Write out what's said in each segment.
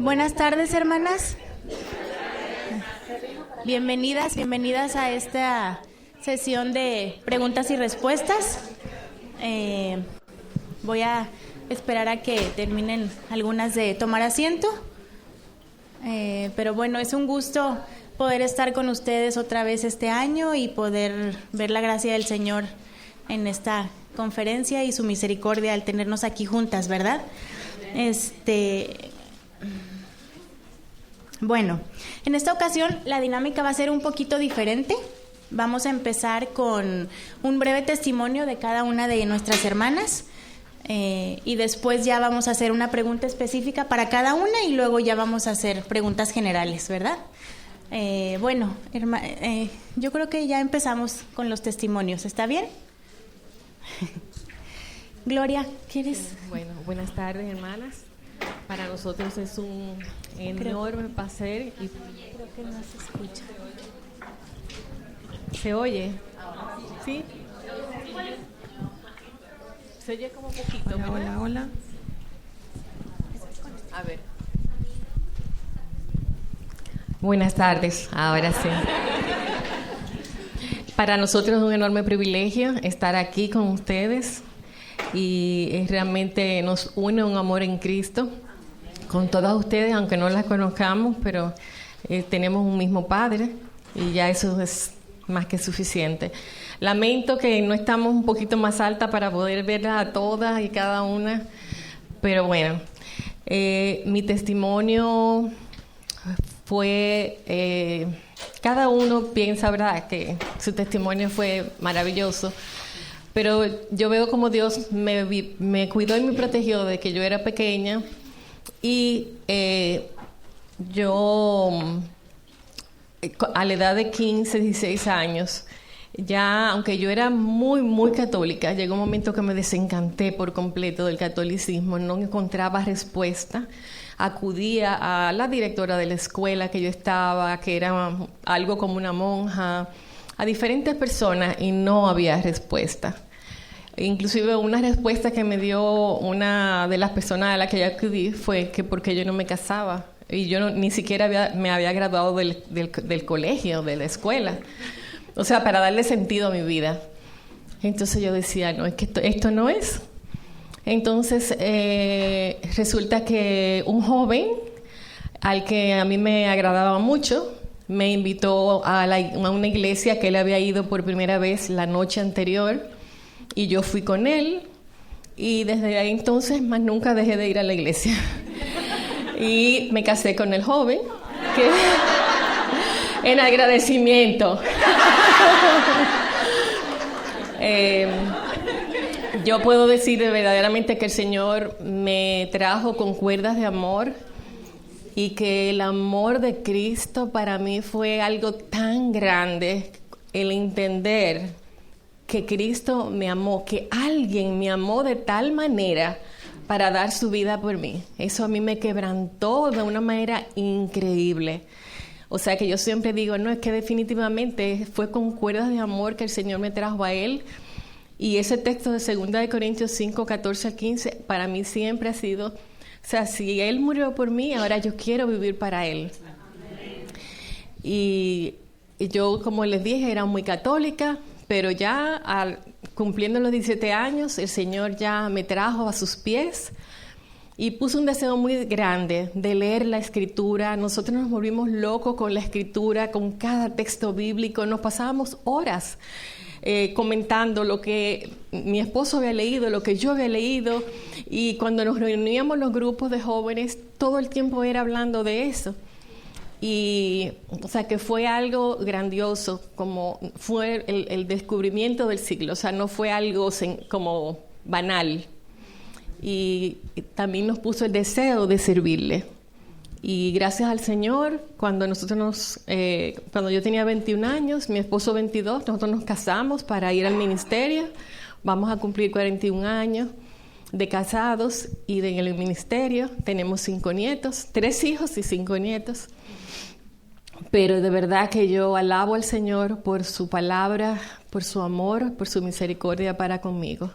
Buenas tardes, hermanas. Bienvenidas a esta sesión de preguntas y respuestas. Voy a esperar a que terminen algunas de tomar asiento. Pero bueno, es un gusto poder estar con ustedes otra vez este año y poder ver la gracia del Señor en esta conferencia y su misericordia al tenernos aquí juntas, ¿verdad? Bueno, en esta ocasión la dinámica va a ser un poquito diferente. Vamos a empezar con un breve testimonio de cada una de nuestras hermanas y después ya vamos a hacer una pregunta específica para cada una y luego ya vamos a hacer preguntas generales, ¿verdad? Yo creo que ya empezamos con los testimonios, ¿está bien? Gloria, ¿quieres? Bueno, buenas tardes, hermanas. Para nosotros es un enorme placer y creo que no se escucha. ¿Se oye? ¿Sí? Se oye como un poquito. Hola. A ver. Buenas tardes, ahora sí. Para nosotros es un enorme privilegio estar aquí con ustedes y realmente nos une un amor en Cristo con todas ustedes, aunque no las conozcamos, pero tenemos un mismo Padre y ya eso es más que suficiente. Lamento que no estamos un poquito más alta para poder verlas a todas y cada una, pero bueno, mi testimonio fue, cada uno piensa, ¿verdad?, que su testimonio fue maravilloso, pero yo veo como Dios me cuidó y me protegió de que yo era pequeña y yo a la edad de 15, 16 años, ya aunque yo era muy, muy católica, llegó un momento que me desencanté por completo del catolicismo, no encontraba respuesta. Acudía a la directora de la escuela que yo estaba, que era algo como una monja, a diferentes personas y no había respuesta. Inclusive una respuesta que me dio una de las personas a las que yo acudí fue que porque yo no me casaba y yo ni siquiera me había graduado del colegio, de la escuela. O sea, para darle sentido a mi vida. Entonces yo decía, no, es que esto no es. Entonces resulta que un joven al que a mí me agradaba mucho me invitó a una iglesia que él había ido por primera vez la noche anterior y yo fui con él y desde ahí entonces más nunca dejé de ir a la iglesia y me casé con el joven que en agradecimiento. Yo puedo decir verdaderamente que el Señor me trajo con cuerdas de amor y que el amor de Cristo para mí fue algo tan grande, el entender que Cristo me amó, que alguien me amó de tal manera para dar su vida por mí. Eso a mí me quebrantó de una manera increíble. O sea que yo siempre digo, no, es que definitivamente fue con cuerdas de amor que el Señor me trajo a Él. Y ese texto de 2 Corintios 5, 14 al 15, para mí siempre ha sido, o sea, si Él murió por mí, ahora yo quiero vivir para Él. Y yo, como les dije, era muy católica, pero ya cumpliendo los 17 años, el Señor ya me trajo a sus pies y puso un deseo muy grande de leer la Escritura. Nosotros nos volvimos locos con la Escritura, con cada texto bíblico, nos pasábamos horas comentando lo que mi esposo había leído, lo que yo había leído, y cuando nos reuníamos los grupos de jóvenes, todo el tiempo era hablando de eso. Y, o sea, que fue algo grandioso, como fue el descubrimiento del siglo, o sea, no fue algo como banal. Y también nos puso el deseo de servirle. Y gracias al Señor, cuando yo tenía 21 años, mi esposo 22, nosotros nos casamos para ir al ministerio. Vamos a cumplir 41 años de casados y en el ministerio. Tenemos 5 nietos, 3 hijos y 5 nietos. Pero de verdad que yo alabo al Señor por su palabra, por su amor, por su misericordia para conmigo.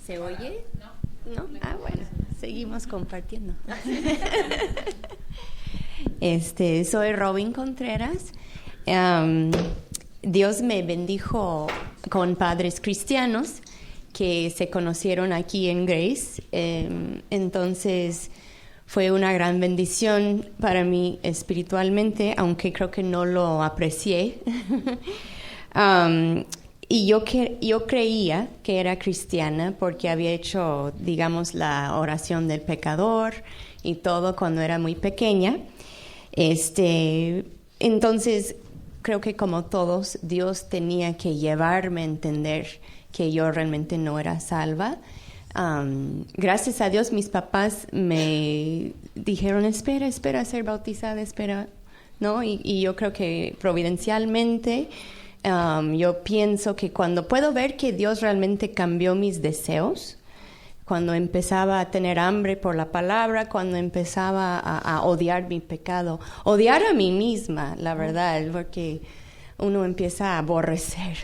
¿Se oye? ¿No? Ah, bueno, seguimos compartiendo. Soy Robin Contreras. Dios me bendijo con padres cristianos que se conocieron aquí en Grace. Entonces fue una gran bendición para mí espiritualmente, aunque creo que no lo aprecié. Y yo creía que era cristiana porque había hecho, digamos, la oración del pecador y todo cuando era muy pequeña. Entonces, creo que como todos, Dios tenía que llevarme a entender que yo realmente no era salva. Gracias a Dios, mis papás me dijeron, espera a ser bautizada, espera, ¿no? Y yo creo que providencialmente... yo pienso que cuando puedo ver que Dios realmente cambió mis deseos, cuando empezaba a tener hambre por la palabra, cuando empezaba a odiar mi pecado, odiar a mí misma, la verdad, porque uno empieza a aborrecer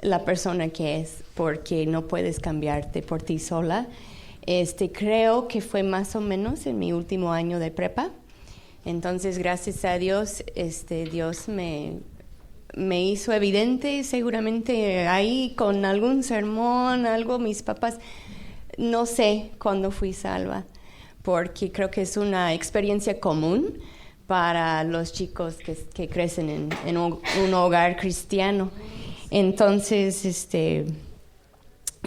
la persona que es, porque no puedes cambiarte por ti sola. Creo que fue más o menos en mi último año de prepa. Entonces, gracias a Dios, Dios me hizo evidente, seguramente ahí con algún sermón, algo, mis papás, no sé cuándo fui salva, porque creo que es una experiencia común para los chicos que crecen en un hogar cristiano. Entonces,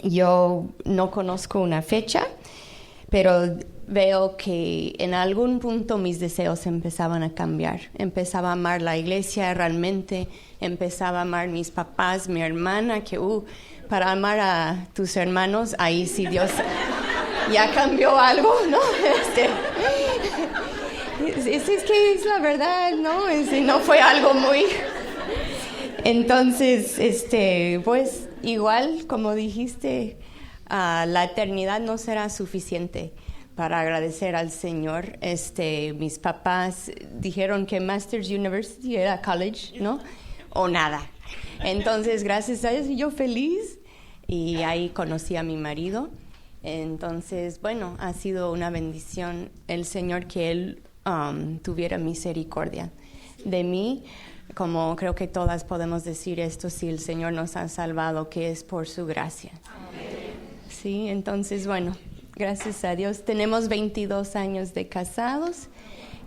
yo no conozco una fecha, pero veo que en algún punto mis deseos empezaban a cambiar. Empezaba a amar la iglesia realmente, empezaba a amar mis papás, mi hermana, que para amar a tus hermanos, ahí sí Dios ya cambió algo, ¿no? Es que es la verdad, ¿no? No fue algo muy... Entonces, pues igual, como dijiste, la eternidad no será suficiente para agradecer al Señor. Mis papás dijeron que Masters University era college, ¿no? O nada. Entonces, gracias a Dios, yo feliz. Y ahí conocí a mi marido. Entonces, bueno, ha sido una bendición el Señor que Él tuviera misericordia de mí. Como creo que todas podemos decir esto, si el Señor nos ha salvado, que es por su gracia. Sí, entonces, bueno, gracias a Dios. Tenemos 22 años de casados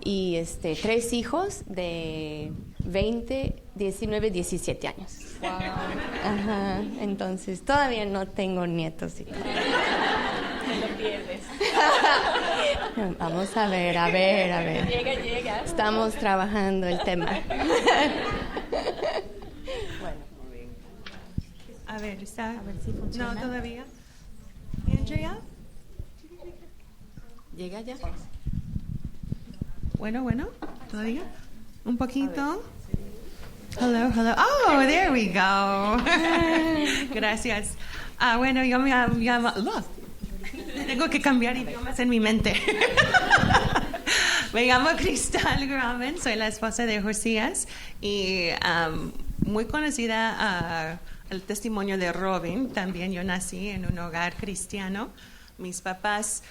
y 3 hijos de 20, 19, 17 años. Wow. Ajá, entonces todavía no tengo nietos y todo. Te lo pierdes. Vamos a ver. Llega. Estamos trabajando el tema. Bueno. A ver si funciona. No, todavía. Andrea. Llega ya. Bueno, todavía. Un poquito. Hello. Oh, there we go. Gracias. Bueno, yo me llamo... Tengo que cambiar idiomas en mi mente. Me llamo Cristal Graman, soy la esposa de Josías y muy conocida el testimonio de Robin. También yo nací en un hogar cristiano. Mis papás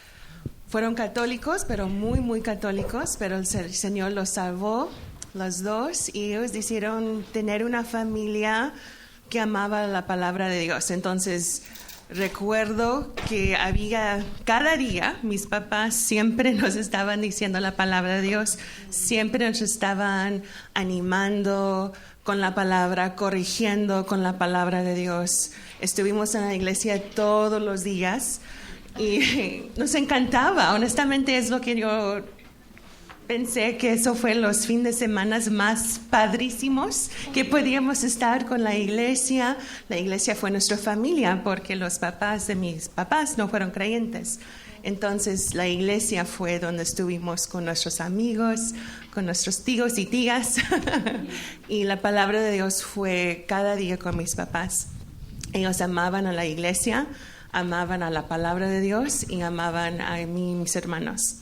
fueron católicos, pero muy, muy católicos, pero el Señor los salvó, los dos, y ellos decidieron tener una familia que amaba la palabra de Dios. Entonces, recuerdo que cada día, mis papás siempre nos estaban diciendo la palabra de Dios, siempre nos estaban animando con la palabra, corrigiendo con la palabra de Dios. Estuvimos en la iglesia todos los días y nos encantaba. Honestamente, es lo que yo pensé, que eso fue los fines de semana más padrísimos que podíamos estar con la iglesia. La iglesia fue nuestra familia porque los papás de mis papás no fueron creyentes. Entonces la iglesia fue donde estuvimos con nuestros amigos, con nuestros tíos y tías. Y la palabra de Dios fue cada día con mis papás. Ellos amaban a la iglesia, amaban a la palabra de Dios y amaban a mí y mis hermanos.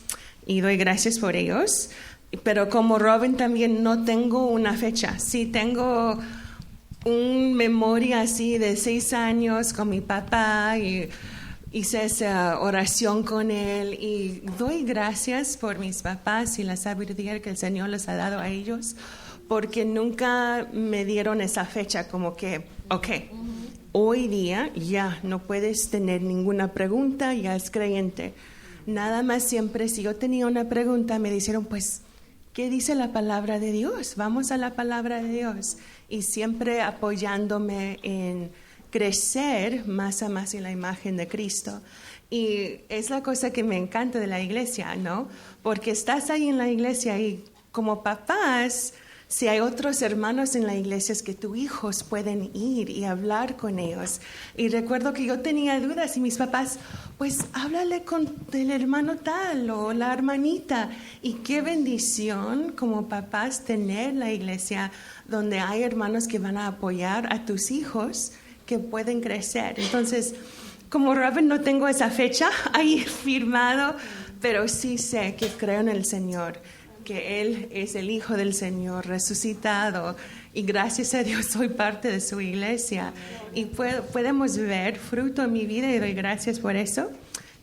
Y doy gracias por ellos. Pero como Robin también no tengo una fecha. Sí tengo una memoria así de 6 años con mi papá y hice esa oración con él y doy gracias por mis papás y la sabiduría que el Señor les ha dado a ellos, porque nunca me dieron esa fecha como que, hoy día ya no puedes tener ninguna pregunta, ya es creyente. Nada más siempre, si yo tenía una pregunta, me dijeron, pues, ¿qué dice la palabra de Dios? Vamos a la palabra de Dios. Y siempre apoyándome en crecer más a más en la imagen de Cristo. Y es la cosa que me encanta de la iglesia, ¿no? Porque estás ahí en la iglesia y como papás, si hay otros hermanos en la iglesia, es que tus hijos pueden ir y hablar con ellos. Y recuerdo que yo tenía dudas y mis papás, pues háblale con el hermano tal o la hermanita. Y qué bendición como papás tener la iglesia donde hay hermanos que van a apoyar a tus hijos que pueden crecer. Entonces, como Robin, no tengo esa fecha ahí firmado, pero sí sé que creo en el Señor, que Él es el Hijo del Señor resucitado y gracias a Dios soy parte de su iglesia y podemos ver fruto en mi vida y doy gracias por eso.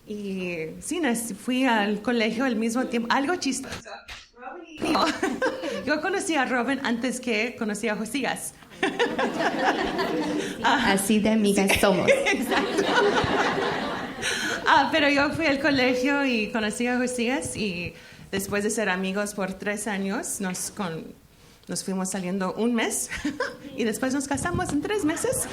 Y sí, fui al colegio al mismo tiempo, algo chistoso. Yo conocí a Robin antes que conocí a Josías. Así de amigas somos. Exacto. Pero yo fui al colegio y conocí a Josías y después de ser amigos por 3 años, nos fuimos saliendo un mes y después nos casamos en 3 meses.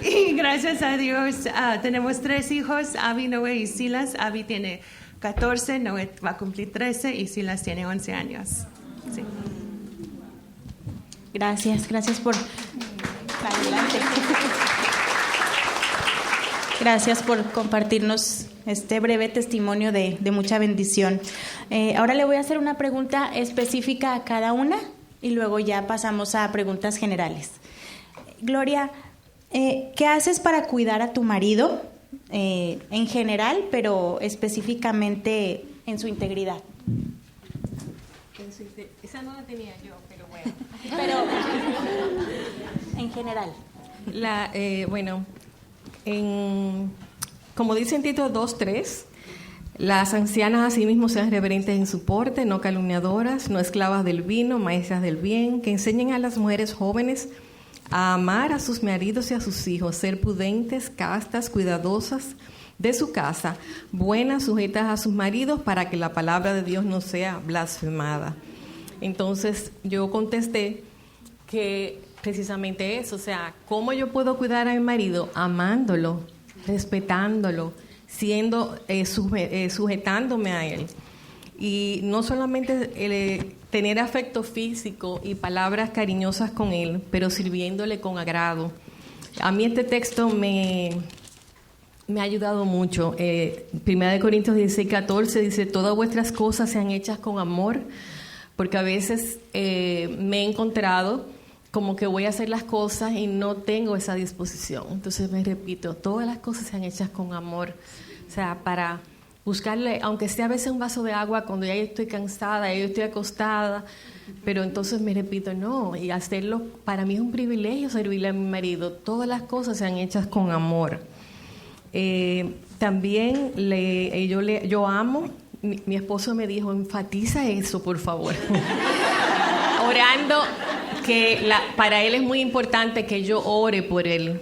Y gracias a Dios tenemos 3 hijos, Abby, Noé y Silas. Abby tiene 14, Noé va a cumplir 13 y Silas tiene 11 años. Sí. Gracias por... Adelante. Gracias por compartirnos este breve testimonio de mucha bendición. Ahora le voy a hacer una pregunta específica a cada una y luego ya pasamos a preguntas generales. Gloria, ¿qué haces para cuidar a tu marido en general, pero específicamente en su integridad? Esa no la tenía yo, pero bueno. Pero en general. Como dice en Tito 2:3, las ancianas asimismo sean reverentes en su porte, no calumniadoras, no esclavas del vino, maestras del bien, que enseñen a las mujeres jóvenes a amar a sus maridos y a sus hijos, ser prudentes, castas, cuidadosas de su casa, buenas, sujetas a sus maridos, para que la palabra de Dios no sea blasfemada. Entonces yo contesté que precisamente eso, o sea, ¿cómo yo puedo cuidar a mi marido? Amándolo, respetándolo, sujetándome a él. Y no solamente tener afecto físico y palabras cariñosas con él, pero sirviéndole con agrado. A mí este texto me ha ayudado mucho. 1 Corintios 16:14 dice, todas vuestras cosas sean hechas con amor, porque a veces me he encontrado como que voy a hacer las cosas y no tengo esa disposición. Entonces me repito, todas las cosas sean hechas con amor. O sea, para buscarle, aunque sea a veces un vaso de agua cuando ya estoy cansada, ya estoy acostada, pero entonces me repito, no, y hacerlo, para mí es un privilegio servirle a mi marido. Todas las cosas sean hechas con amor. También yo amo, mi esposo me dijo, enfatiza eso, por favor. Orando, que para él es muy importante que yo ore por él.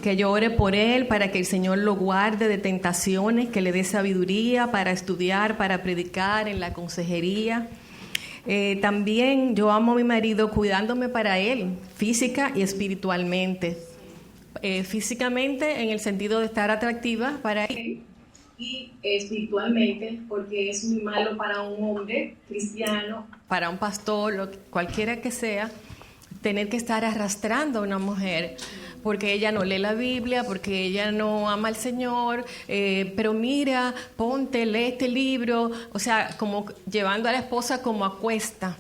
Que yo ore por él para que el Señor lo guarde de tentaciones, que le dé sabiduría para estudiar, para predicar en la consejería. También yo amo a mi marido cuidándome para él, física y espiritualmente. Físicamente en el sentido de estar atractiva para él y espiritualmente porque es muy malo para un hombre cristiano, para un pastor, cualquiera que sea, tener que estar arrastrando a una mujer porque ella no lee la Biblia, porque ella no ama al Señor, pero mira, ponte, lee este libro, o sea, como llevando a la esposa como a cuesta.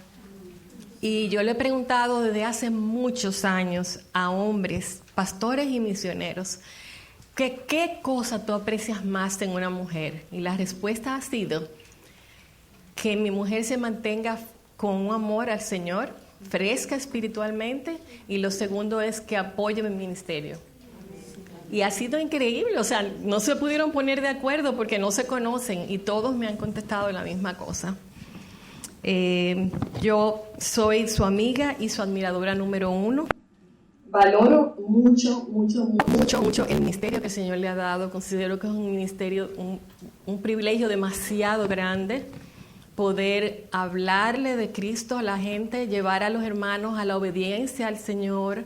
Y yo le he preguntado desde hace muchos años a hombres, pastores y misioneros, que qué cosa tú aprecias más en una mujer. Y la respuesta ha sido que mi mujer se mantenga con un amor al Señor, fresca espiritualmente, y lo segundo es que apoye mi ministerio. Y ha sido increíble, o sea, no se pudieron poner de acuerdo porque no se conocen y todos me han contestado la misma cosa. Yo soy su amiga y su admiradora número 1. Valoro mucho el ministerio que el Señor le ha dado. Considero que es un ministerio, un privilegio demasiado grande, poder hablarle de Cristo a la gente, llevar a los hermanos a la obediencia al Señor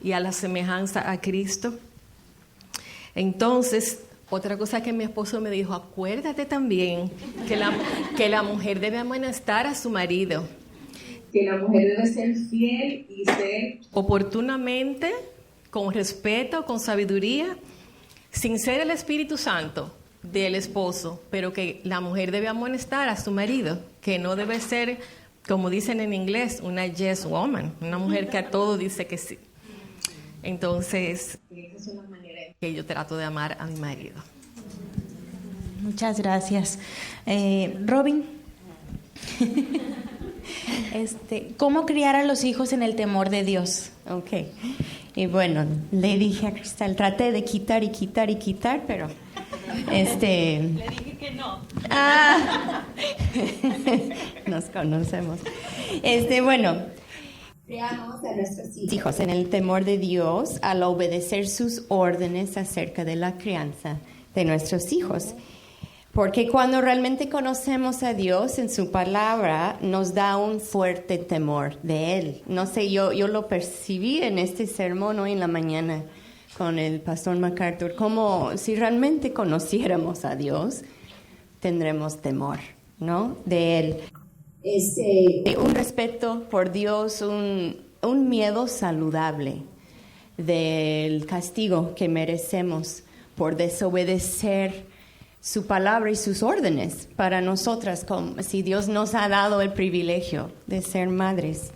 y a la semejanza a Cristo. Entonces, otra cosa que mi esposo me dijo, acuérdate también que la mujer debe amonestar a su marido. Que la mujer debe ser fiel y ser oportunamente, con respeto, con sabiduría, sin ser el Espíritu Santo del esposo, pero que la mujer debe amonestar a su marido, que no debe ser, como dicen en inglés, una yes woman, una mujer que a todo dice que sí. Entonces, esa es una manera en que yo trato de amar a mi marido. Muchas gracias. Robin, ¿cómo criar a los hijos en el temor de Dios? Ok. Y bueno, le dije a Cristal, traté de quitar, pero Le dije que no. Nos conocemos. Bueno, criamos a nuestros hijos en el temor de Dios al obedecer sus órdenes acerca de la crianza de nuestros hijos. Porque cuando realmente conocemos a Dios en su palabra, nos da un fuerte temor de Él. No sé, yo lo percibí en este sermón hoy en la mañana con el pastor MacArthur, como si realmente conociéramos a Dios, tendremos temor, ¿no? De Él. Un respeto por Dios, un miedo saludable del castigo que merecemos por desobedecer su palabra y sus órdenes para nosotras, como si Dios nos ha dado el privilegio de ser madres.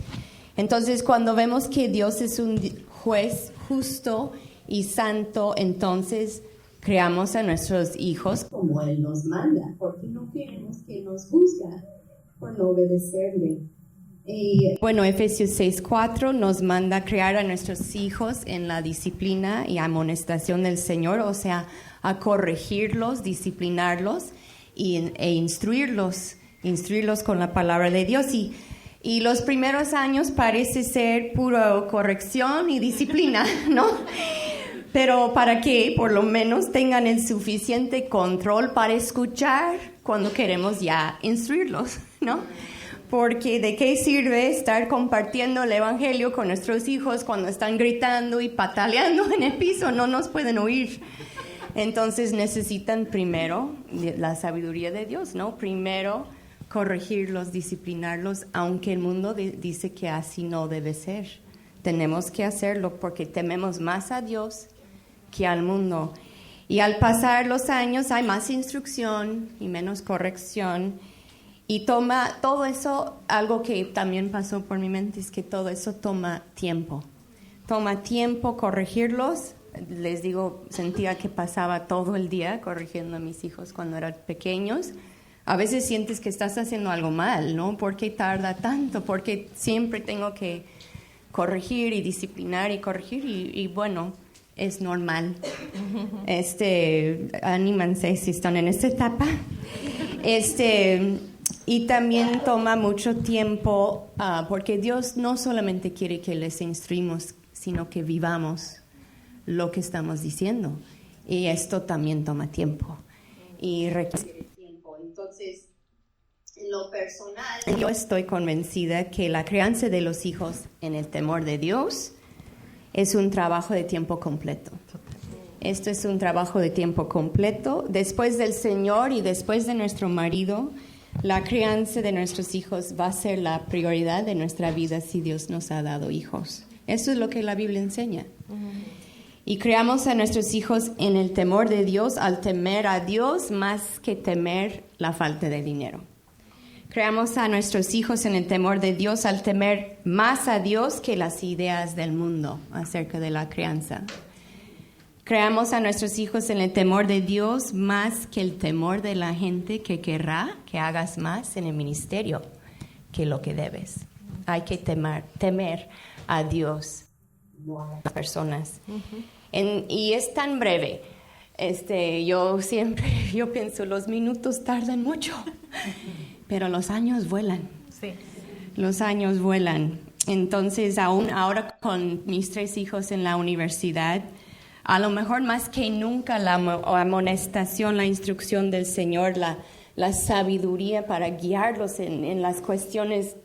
Entonces, cuando vemos que Dios es un juez justo y santo, entonces creamos a nuestros hijos como Él nos manda, porque no queremos que nos juzgue por no obedecerle. Y bueno, Efesios 6:4 nos manda a criar a nuestros hijos en la disciplina y amonestación del Señor, o sea, a corregirlos, disciplinarlos e instruirlos con la palabra de Dios. Y los primeros años parece ser pura corrección y disciplina, ¿no? Pero para que por lo menos tengan el suficiente control para escuchar cuando queremos ya instruirlos, ¿no? Porque ¿de qué sirve estar compartiendo el evangelio con nuestros hijos cuando están gritando y pataleando en el piso? No nos pueden oír. Entonces necesitan primero la sabiduría de Dios, ¿no? Primero corregirlos, disciplinarlos, aunque el mundo dice que así no debe ser. Tenemos que hacerlo porque tememos más a Dios que al mundo. Y al pasar los años hay más instrucción y menos corrección. Y toma todo eso, algo que también pasó por mi mente es que todo eso toma tiempo. Toma tiempo corregirlos. Les digo, sentía que pasaba todo el día corrigiendo a mis hijos cuando eran pequeños. A veces sientes que estás haciendo algo mal, ¿no? ¿Por qué tarda tanto? Porque siempre tengo que corregir y disciplinar y corregir y bueno, es normal. Anímense si están en esta etapa. Y también toma mucho tiempo porque Dios no solamente quiere que les instruimos, sino que vivamos lo que estamos diciendo. Y esto también toma tiempo y requiere tiempo. Entonces, en lo personal, yo estoy convencida que la crianza de los hijos en el temor de Dios es un trabajo de tiempo completo. Esto es un trabajo de tiempo completo. Después del Señor y después de nuestro marido, la crianza de nuestros hijos va a ser la prioridad de nuestra vida si Dios nos ha dado hijos. Eso es lo que la Biblia enseña. Y criamos a nuestros hijos en el temor de Dios, al temer a Dios más que temer la falta de dinero. Creamos a nuestros hijos en el temor de Dios al temer más a Dios que las ideas del mundo acerca de la crianza. Creamos a nuestros hijos en el temor de Dios más que el temor de la gente que querrá que hagas más en el ministerio que lo que debes. Hay que temer a Dios, no a las personas. Y es tan breve. Yo pienso, los minutos tardan mucho, pero los años vuelan. Sí. Los años vuelan. Entonces, aún ahora con mis 3 hijos en la universidad, a lo mejor más que nunca la amonestación, la instrucción del Señor, la sabiduría para guiarlos en las cuestiones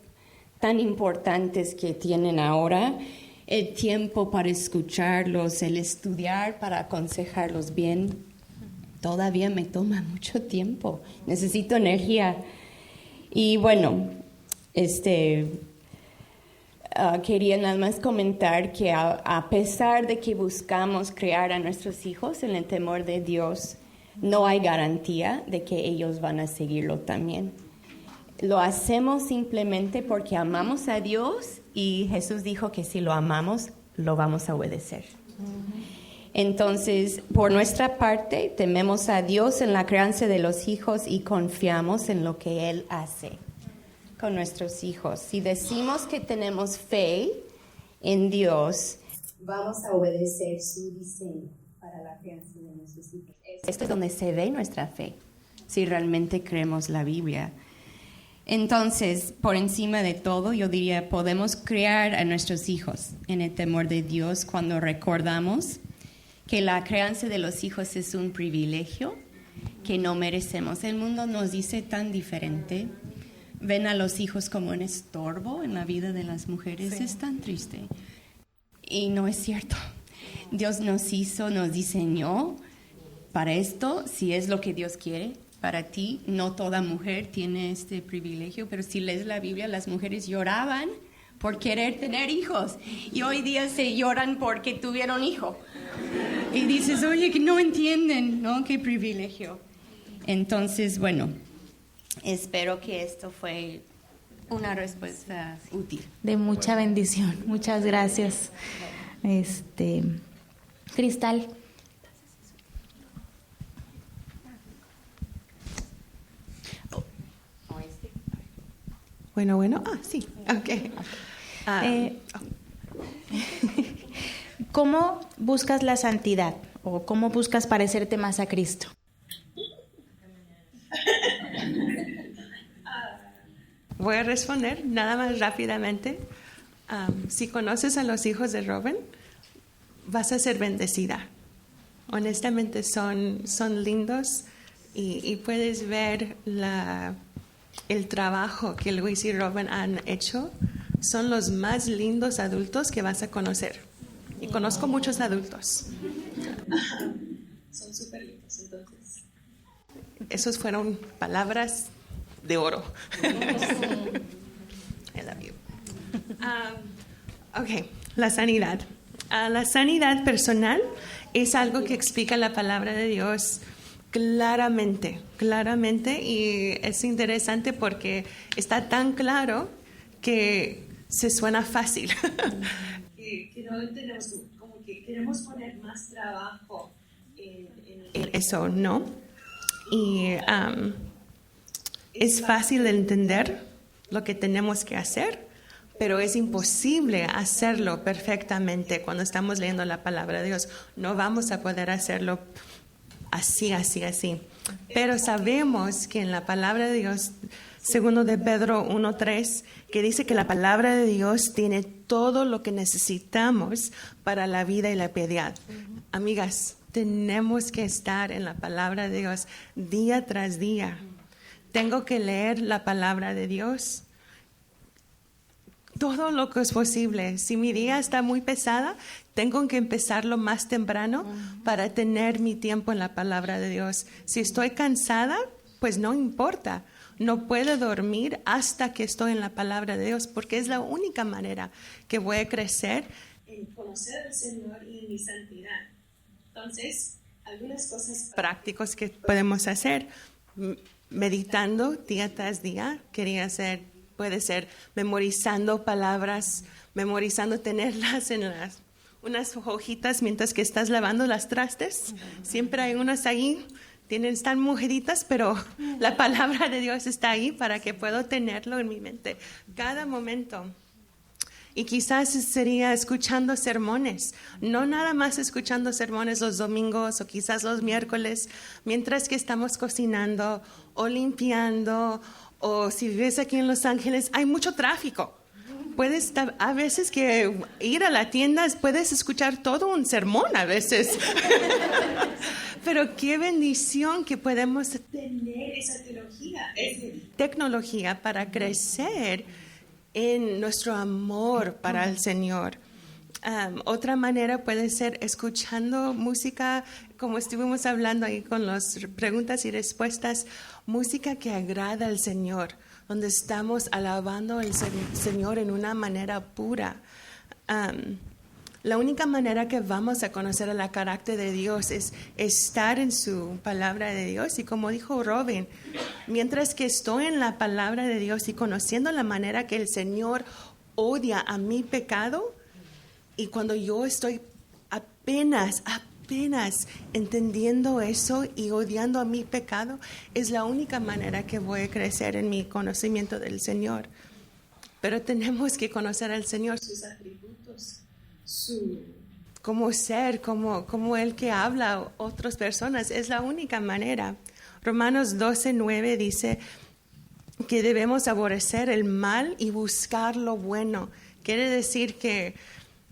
tan importantes que tienen ahora, el tiempo para escucharlos, el estudiar para aconsejarlos bien, todavía me toma mucho tiempo. Necesito energía. Y bueno, quería nada más comentar que a pesar de que buscamos criar a nuestros hijos en el temor de Dios, no hay garantía de que ellos van a seguirlo también. Lo hacemos simplemente porque amamos a Dios y Jesús dijo que si lo amamos, lo vamos a obedecer. Entonces, por nuestra parte, tememos a Dios en la crianza de los hijos y confiamos en lo que Él hace con nuestros hijos. Si decimos que tenemos fe en Dios, vamos a obedecer su diseño para la crianza de nuestros hijos. Esto es donde se ve nuestra fe, si realmente creemos la Biblia. Entonces, por encima de todo, yo diría, podemos criar a nuestros hijos en el temor de Dios cuando recordamos que la crianza de los hijos es un privilegio que no merecemos. El mundo nos dice tan diferente. Ven a los hijos como un estorbo en la vida de las mujeres. Sí. Es tan triste. Y no es cierto. Dios nos hizo, nos diseñó para esto, si es lo que Dios quiere. Para ti, no toda mujer tiene este privilegio, pero si lees la Biblia, las mujeres lloraban por querer tener hijos. Y hoy día se lloran porque tuvieron hijo. Y dices, oye, que no entienden, ¿no? Qué privilegio. Entonces, bueno, espero que esto fue una respuesta útil. De mucha bendición. Muchas gracias. Cristal. Bueno. Sí. Ok. ¿Cómo buscas la santidad o cómo buscas parecerte más a Cristo? Voy a responder nada más rápidamente. Si conoces a los hijos de Robin, vas a ser bendecida. Honestamente son lindos y puedes ver el trabajo que Luis y Robin han hecho. Son los más lindos adultos que vas a conocer. Y conozco muchos adultos. Son súper lindos, entonces. Esas fueron palabras de oro. I love you. Ok, la sanidad. La sanidad personal es algo que explica la palabra de Dios claramente, y es interesante porque está tan claro que se suena fácil. que no tenemos, como que queremos poner más trabajo en eso, ¿no? Y es fácil de entender lo que tenemos que hacer, pero es imposible hacerlo perfectamente cuando estamos leyendo la palabra de Dios. No vamos a poder hacerlo así. Pero sabemos que en la palabra de Dios, segundo de Pedro 1:3, que dice que la palabra de Dios tiene todo lo que necesitamos para la vida y la piedad. Amigas, tenemos que estar en la palabra de Dios día tras día. Tengo que leer la palabra de Dios todo lo que es posible. Si mi día está muy pesada, tengo que empezarlo más temprano para tener mi tiempo en la palabra de Dios. Si estoy cansada, pues no importa. No puedo dormir hasta que estoy en la palabra de Dios, porque es la única manera que voy a crecer en conocer al Señor y en mi santidad. Entonces, algunas cosas prácticas que podemos hacer. Meditando día tras día, puede ser memorizando palabras, tenerlas en unas hojitas mientras que estás lavando las trastes. Siempre hay unas ahí, están mojaditas, pero la palabra de Dios está ahí para que pueda tenerlo en mi mente cada momento. Y quizás sería escuchando sermones, no nada más escuchando sermones los domingos o quizás los miércoles, mientras que estamos cocinando o limpiando, o si vives aquí en Los Ángeles, hay mucho tráfico. Puedes, a veces que ir a la tienda, puedes escuchar todo un sermón a veces. Pero qué bendición que podemos tener esa tecnología para crecer en nuestro amor para el Señor. Otra manera puede ser escuchando música, como estuvimos hablando ahí con las preguntas y respuestas, música que agrada al Señor, donde estamos alabando al Señor en una manera pura. La única manera que vamos a conocer el carácter de Dios es estar en su palabra de Dios. Y como dijo Robin, mientras que estoy en la palabra de Dios y conociendo la manera que el Señor odia a mi pecado, y cuando yo estoy apenas entendiendo eso y odiando a mi pecado, es la única manera que voy a crecer en mi conocimiento del Señor. Pero tenemos que conocer al Señor, sus atributos, como ser, como el que habla a otras personas. Es la única manera. Romanos 12:9 dice que debemos aborrecer el mal y buscar lo bueno. Quiere decir que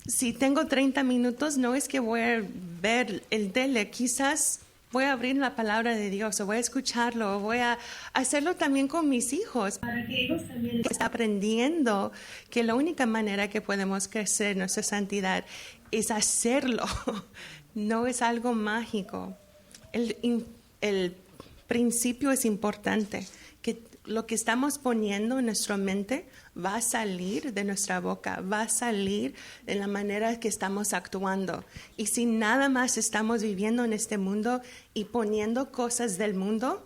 si tengo 30 minutos, no es que voy a ver el tele, quizás voy a abrir la palabra de Dios, o voy a escucharlo, o voy a hacerlo también con mis hijos, para que ellos también estén aprendiendo que la única manera que podemos crecer nuestra santidad es hacerlo, no es algo mágico. El principio es importante, que lo que estamos poniendo en nuestra mente va a salir de nuestra boca, va a salir de la manera que estamos actuando. Y si nada más estamos viviendo en este mundo y poniendo cosas del mundo,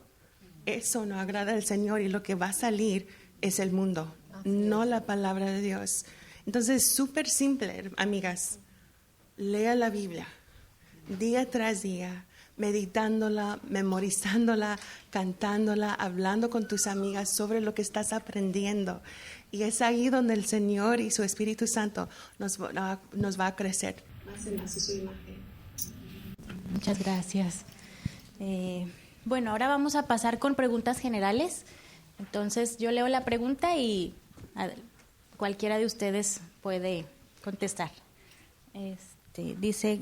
eso no agrada al Señor, y lo que va a salir es el mundo, no la palabra de Dios. Entonces, súper simple, amigas. Lea la Biblia día tras día, meditándola, memorizándola, cantándola, hablando con tus amigas sobre lo que estás aprendiendo. Y es ahí donde el Señor y su Espíritu Santo nos va a crecer más en su imagen. Muchas gracias. Bueno, ahora vamos a pasar con preguntas generales. Entonces, yo leo la pregunta y cualquiera de ustedes puede contestar. Dice,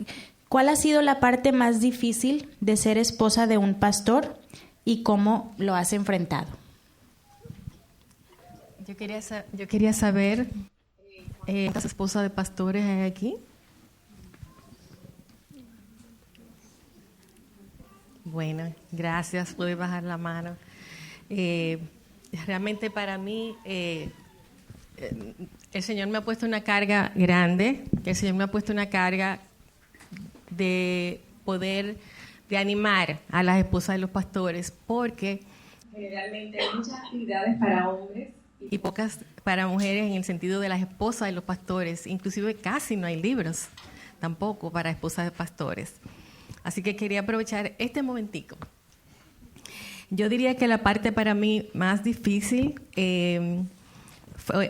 ¿cuál ha sido la parte más difícil de ser esposa de un pastor y cómo lo has enfrentado? Yo quería saber, ¿cuántas esposas de pastores hay aquí? Bueno, gracias, puedes bajar la mano. Realmente para mí, el Señor me ha puesto una carga grande, el Señor me ha puesto una carga de poder, de animar a las esposas de los pastores, porque generalmente hay muchas actividades para hombres y pocas para mujeres, en el sentido de las esposas de los pastores. Inclusive casi no hay libros tampoco para esposas de pastores. Así que quería aprovechar este momentico. Yo diría que la parte para mí más difícil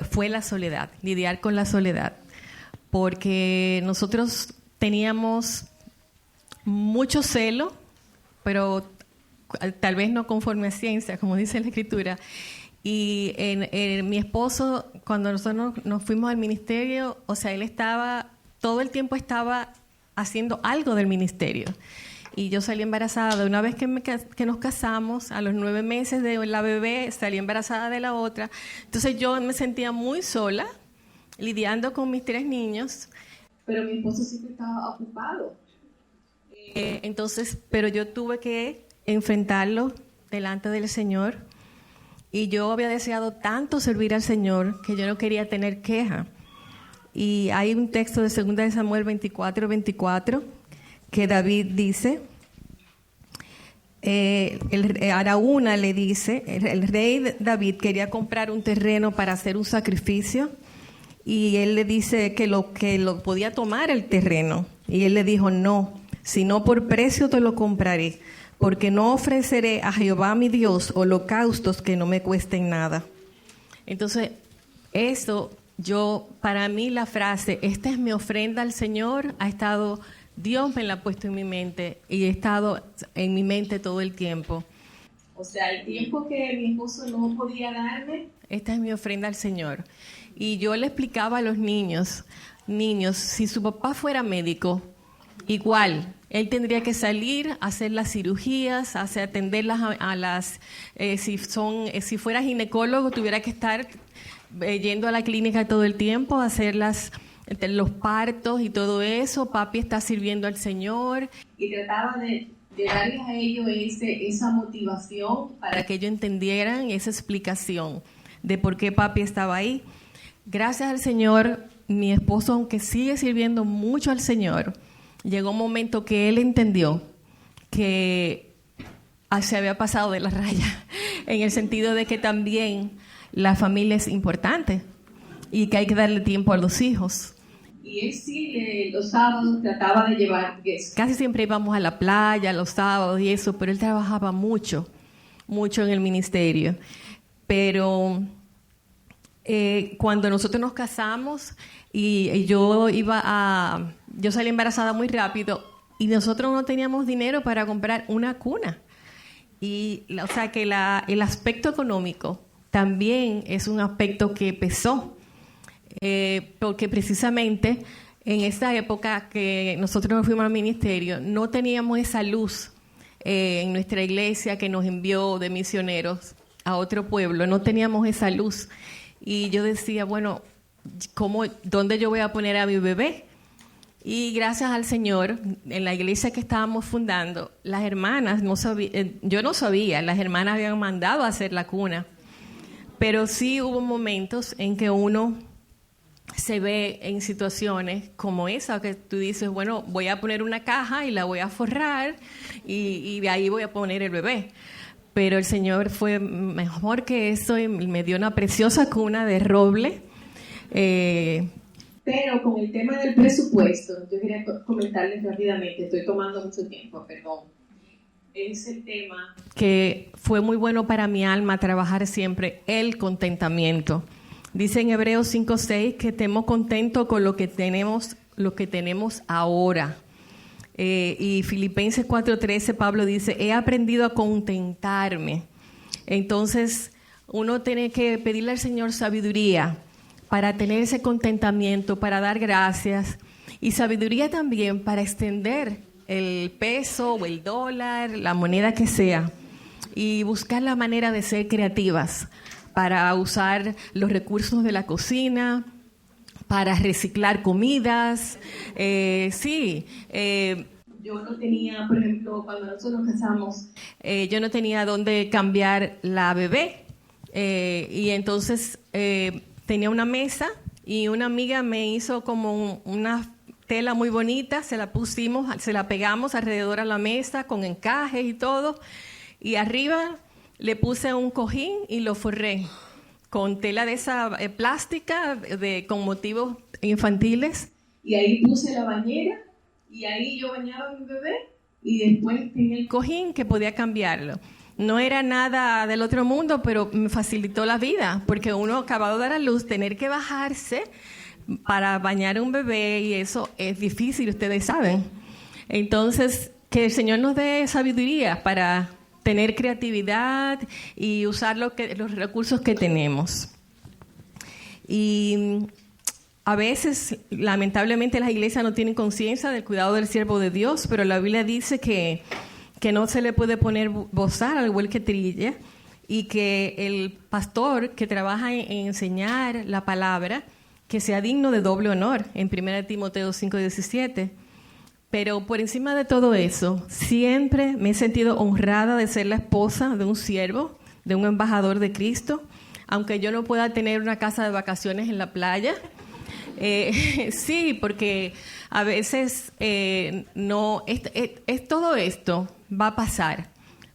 fue la soledad, lidiar con la soledad, porque nosotros teníamos mucho celo, pero tal vez no conforme a ciencia, como dice la Escritura. Y mi esposo, cuando nosotros nos fuimos al ministerio, o sea, él todo el tiempo estaba haciendo algo del ministerio. Y yo salí embarazada. Una vez que nos casamos, a los 9 meses de la bebé, salí embarazada de la otra. Entonces yo me sentía muy sola, lidiando con mis 3 niños. Pero mi esposo siempre estaba ocupado. Entonces, pero yo tuve que enfrentarlo delante del Señor. Y yo había deseado tanto servir al Señor que yo no quería tener queja. Y hay un texto de 2 Samuel 24:24 que David dice, Araúna le dice, el rey David quería comprar un terreno para hacer un sacrificio, y él le dice que lo podía tomar el terreno, y él le dijo, no, si no por precio te lo compraré, porque no ofreceré a Jehová mi Dios holocaustos que no me cuesten nada. Entonces, eso para mí la frase, esta es mi ofrenda al Señor, Dios me la ha puesto en mi mente y ha estado en mi mente todo el tiempo. O sea, el tiempo que mi esposo no podía darme, esta es mi ofrenda al Señor. Y yo le explicaba a los niños, si su papá fuera médico, igual, él tendría que salir a hacer las cirugías, atenderlas si fuera ginecólogo, tuviera que estar yendo a la clínica todo el tiempo, a hacer los partos y todo eso. Papi está sirviendo al Señor. Y trataba de darles a ellos esa motivación para que ellos entendieran esa explicación de por qué papi estaba ahí. Gracias al Señor, mi esposo, aunque sigue sirviendo mucho al Señor, llegó un momento que él entendió que se había pasado de la raya, en el sentido de que también la familia es importante y que hay que darle tiempo a los hijos. Y él sí, los sábados trataba de llevar, casi siempre íbamos a la playa los sábados y eso, pero él trabajaba mucho en el ministerio. Pero cuando nosotros nos casamos y yo salí embarazada muy rápido y nosotros no teníamos dinero para comprar una cuna. O sea que el aspecto económico también es un aspecto que pesó, porque precisamente en esa época que nosotros nos fuimos al ministerio no teníamos esa luz en nuestra iglesia que nos envió de misioneros a otro pueblo, no teníamos esa luz. Y yo decía, bueno, ¿dónde yo voy a poner a mi bebé? Y gracias al Señor, en la iglesia que estábamos fundando, las hermanas, yo no sabía, las hermanas habían mandado a hacer la cuna. Pero sí hubo momentos en que uno se ve en situaciones como esa, que tú dices, bueno, voy a poner una caja y la voy a forrar y de ahí voy a poner el bebé. Pero el Señor fue mejor que eso y me dio una preciosa cuna de roble. Pero con el tema del presupuesto, yo quería comentarles rápidamente, estoy tomando mucho tiempo, perdón. Es el tema que fue muy bueno para mi alma trabajar siempre, el contentamiento. Dice en Hebreos 5:6 que estemos contentos con lo que tenemos ahora. Y Filipenses 4:13, Pablo dice, he aprendido a contentarme. Entonces, uno tiene que pedirle al Señor sabiduría para tener ese contentamiento, para dar gracias, y sabiduría también para extender el peso o el dólar, la moneda que sea, y buscar la manera de ser creativas para usar los recursos de la cocina, para reciclar comidas. Yo no tenía, por ejemplo, cuando nosotros nos casamos, yo no tenía dónde cambiar la bebé, y entonces tenía una mesa y una amiga me hizo como una tela muy bonita, se la pegamos alrededor a la mesa con encajes y todo, y arriba le puse un cojín y lo forré con tela de esa plástica con motivos infantiles, y ahí puse la bañera y ahí yo bañaba a mi bebé y después tenía el cojín que podía cambiarlo. No era nada del otro mundo, pero me facilitó la vida, porque uno acabado de dar a luz, tener que bajarse para bañar a un bebé, y eso es difícil, ustedes saben. Entonces, que el Señor nos dé sabiduría para tener creatividad y usar los recursos que tenemos. Y a veces, lamentablemente, las iglesias no tienen conciencia del cuidado del siervo de Dios, pero la Biblia dice que no se le puede poner bozal al buey que trilla, y que el pastor que trabaja en enseñar la palabra, que sea digno de doble honor, en 1 Timoteo 5:17. Pero por encima de todo eso, siempre me he sentido honrada de ser la esposa de un siervo, de un embajador de Cristo, aunque yo no pueda tener una casa de vacaciones en la playa. Sí, porque a veces todo esto va a pasar,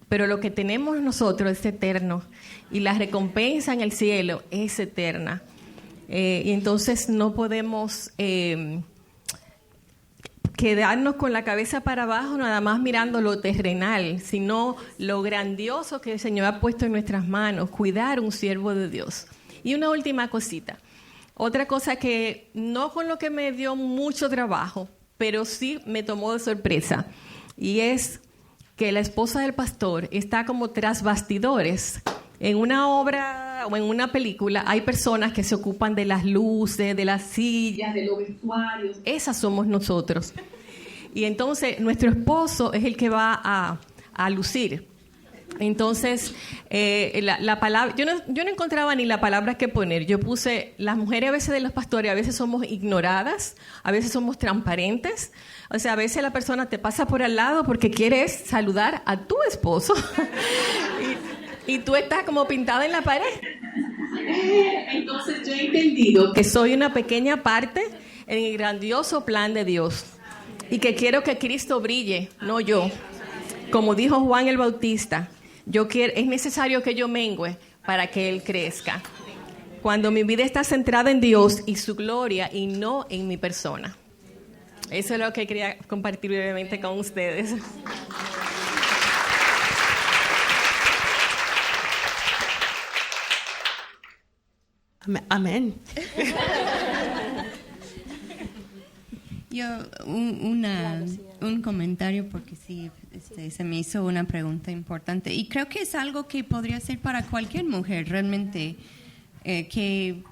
pero lo que tenemos nosotros es eterno, y la recompensa en el cielo es eterna. Y entonces no podemos quedarnos con la cabeza para abajo nada más mirando lo terrenal, sino lo grandioso que el Señor ha puesto en nuestras manos, cuidar un siervo de Dios. Y una última cosita. Otra cosa que no con lo que me dio mucho trabajo, pero sí me tomó de sorpresa, y es que la esposa del pastor está como tras bastidores. En una obra o en una película hay personas que se ocupan de las luces, de las sillas, de los vestuarios. Esas somos nosotros. Y entonces nuestro esposo es el que va a lucir. Entonces, la palabra, yo no encontraba ni la palabra que poner. Yo puse, las mujeres a veces de los pastores, a veces somos ignoradas, a veces somos transparentes. O sea, a veces la persona te pasa por al lado porque quieres saludar a tu esposo y tú estás como pintada en la pared. Entonces yo he entendido que soy una pequeña parte en el grandioso plan de Dios y que quiero que Cristo brille, no yo. Como dijo Juan el Bautista, es necesario que yo mengüe para que Él crezca. Cuando mi vida está centrada en Dios y su gloria y no en mi persona. Eso es lo que quería compartir brevemente con ustedes. Amén. Yo, un comentario, porque sí, se me hizo una pregunta importante. Y creo que es algo que podría ser para cualquier mujer, realmente, que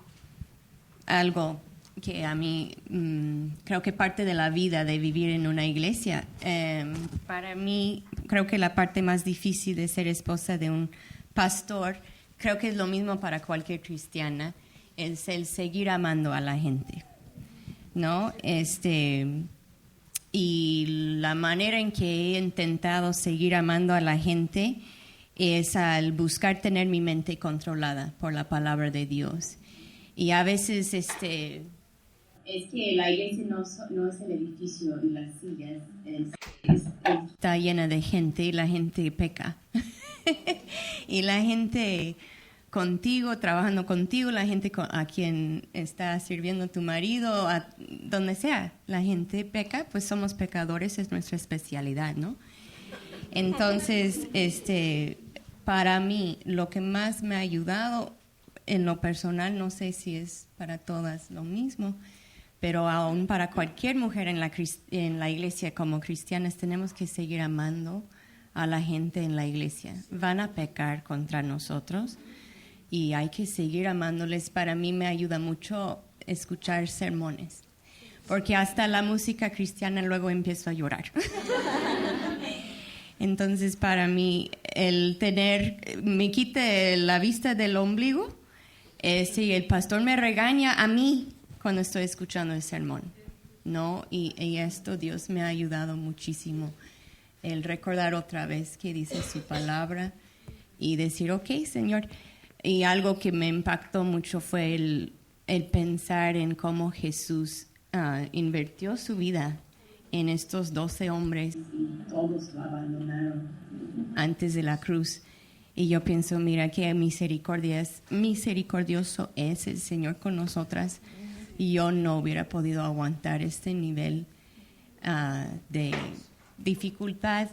algo que a mí creo que parte de la vida de vivir en una iglesia. Para mí, creo que la parte más difícil de ser esposa de un pastor, creo que es lo mismo para cualquier cristiana, es el seguir amando a la gente, ¿no? Y la manera en que he intentado seguir amando a la gente es al buscar tener mi mente controlada por la palabra de Dios. Y a veces es que la iglesia no es el edificio y las sillas, está llena de gente y la gente peca. Y la gente contigo, trabajando contigo, la gente a quien está sirviendo tu marido, donde sea, la gente peca, pues somos pecadores, es nuestra especialidad, ¿no? Entonces, para mí, lo que más me ha ayudado en lo personal, no sé si es para todas lo mismo, pero aún para cualquier mujer en la iglesia como cristianas, tenemos que seguir amando a la gente en la iglesia. Van a pecar contra nosotros y hay que seguir amándoles. Para mí me ayuda mucho escuchar sermones, porque hasta la música cristiana luego empiezo a llorar. Entonces, para mí, me quite la vista del ombligo, si el pastor me regaña a mí cuando estoy escuchando el sermón, ¿no? Y esto Dios me ha ayudado muchísimo, el recordar otra vez que dice su palabra y decir, ok, Señor. Y algo que me impactó mucho fue el pensar en cómo Jesús invirtió su vida en estos 12 hombres. Todos lo abandonaron antes de la cruz. Y yo pienso, mira, qué misericordioso es el Señor con nosotras. Y yo no hubiera podido aguantar este nivel de dificultad.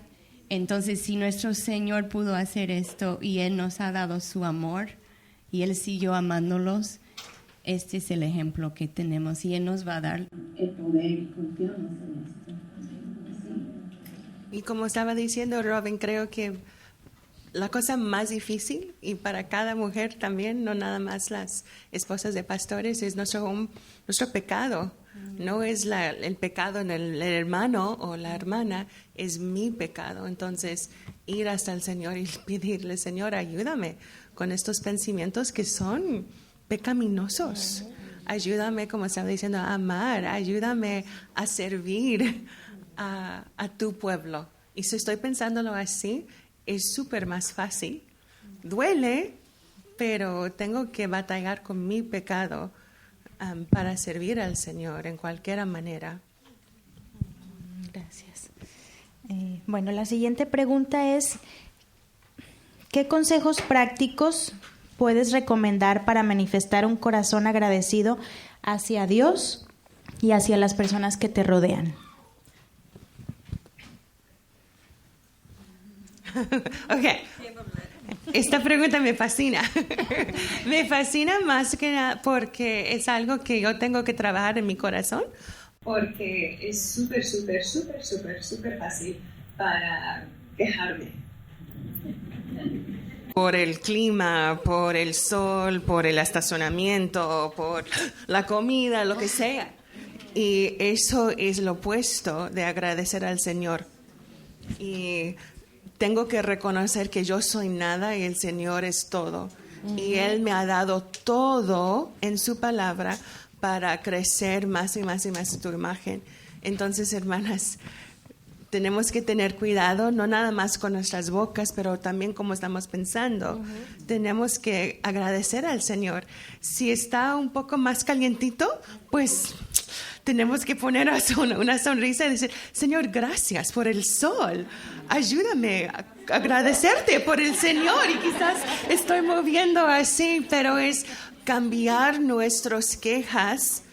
Entonces, si nuestro Señor pudo hacer esto y Él nos ha dado su amor y Él siguió amándolos, este es el ejemplo que tenemos y Él nos va a dar el poder y confiamos en esto. Y como estaba diciendo Robin, creo que la cosa más difícil, y para cada mujer también, no nada más las esposas de pastores, es nuestro pecado. No es el pecado en el hermano o la hermana, es mi pecado. Entonces, ir hasta el Señor y pedirle, Señor, ayúdame con estos pensamientos que son pecaminosos. Ayúdame, como estaba diciendo, a amar, ayúdame a servir a tu pueblo. Y si estoy pensándolo así, es súper más fácil. Duele, pero tengo que batallar con mi pecado para servir al Señor en cualquier manera. Gracias. Bueno, la siguiente pregunta es, ¿qué consejos prácticos puedes recomendar para manifestar un corazón agradecido hacia Dios y hacia las personas que te rodean? Okay. Esta pregunta me fascina. Me fascina más que nada porque es algo que yo tengo que trabajar en mi corazón, porque es súper fácil para quejarme. Por el clima, por el sol, por el estacionamiento, por la comida, lo que sea. Y eso es lo opuesto de agradecer al Señor. Y tengo que reconocer que yo soy nada y el Señor es todo. Y Él me ha dado todo en su palabra para crecer más y más su imagen. Entonces, hermanas, tenemos que tener cuidado, no nada más con nuestras bocas, pero también como estamos pensando. Tenemos que agradecer al Señor. Si está un poco más calientito, pues tenemos que poner una sonrisa y decir, Señor, gracias por el sol. Ayúdame a agradecerte por el Señor. Y quizás estoy moviendo así, pero es cambiar nuestras quejas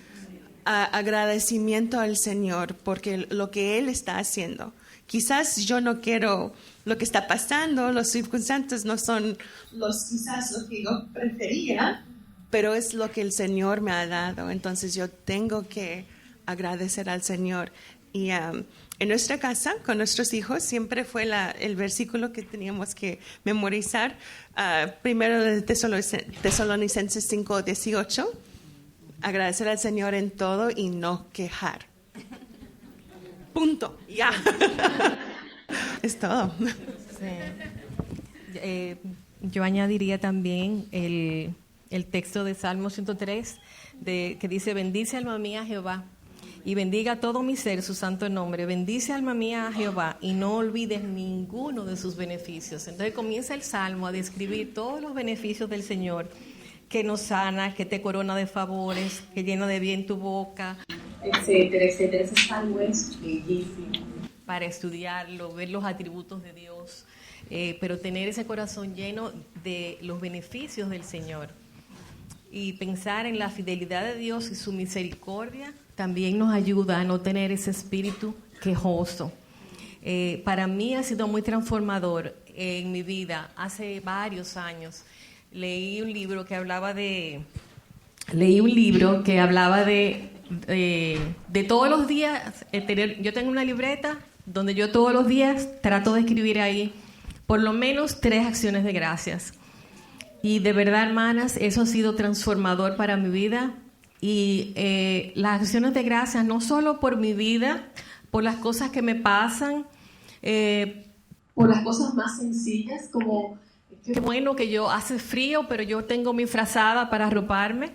a agradecimiento al Señor, porque lo que Él está haciendo. Quizás yo no quiero lo que está pasando, los circunstancias no son quizás lo que yo prefería, pero es lo que el Señor me ha dado. Entonces yo tengo que agradecer al Señor. Y en nuestra casa, con nuestros hijos, siempre fue el versículo que teníamos que memorizar, primero de Tesalonicenses 5:18, agradecer al Señor en todo y no quejar. Punto, ya. Es todo. Sí. Yo añadiría también el texto de Salmo 103, que dice, bendice alma mía a Jehová, y bendiga todo mi ser su santo nombre. Bendice alma mía a Jehová, y no olvides ninguno de sus beneficios. Entonces comienza el Salmo a describir todos los beneficios del Señor, que nos sana, que te corona de favores, que llena de bien tu boca, etcétera, etcétera. Ese salmo es bellísimo para estudiarlo, ver los atributos de Dios, pero tener ese corazón lleno de los beneficios del Señor y pensar en la fidelidad de Dios y su misericordia también nos ayuda a no tener ese espíritu quejoso. Para mí ha sido muy transformador en mi vida. Hace varios años leí un libro que hablaba de todos los días. Yo tengo una libreta donde yo todos los días trato de escribir ahí por lo menos 3 acciones de gracias. Y de verdad, hermanas, eso ha sido transformador para mi vida. Y las acciones de gracias, no solo por mi vida, por las cosas que me pasan, por las cosas más sencillas, como qué bueno que hace frío, pero yo tengo mi frazada para arroparme,